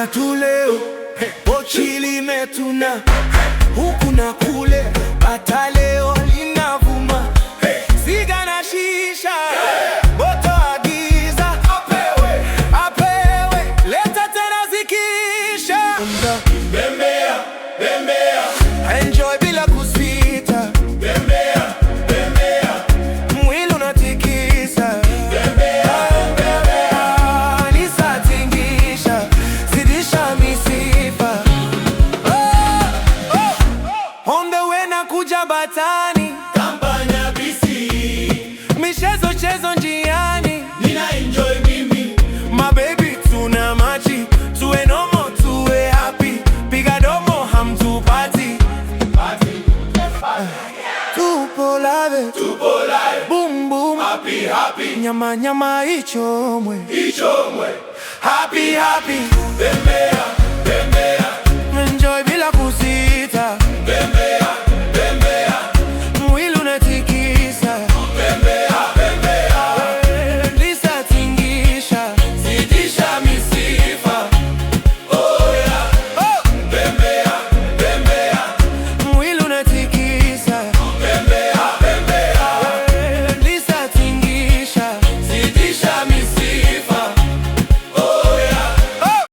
kuja tu leo, pochi limetuna huku na kule, bata leo linavuma, siga na shisha, moto agiza, apewe, leta tena zikisha. Bembea, bembea, enjoy bila kusita. bembea, bembea, Mwili unatikisa. bembea, bembea, Nisatingisha, zidisha misifa. On the way na kuja batani, kampanya bisi, michezo chezo njiani, nina enjoy mimi. my baby tuna machi, tuwe nomo tuwe happy, piga domo hamtupati, tupo live, Tupo live, boom boom, happy, happy, nyama nyama ichomwe, ichomwe, happy happy. bembea.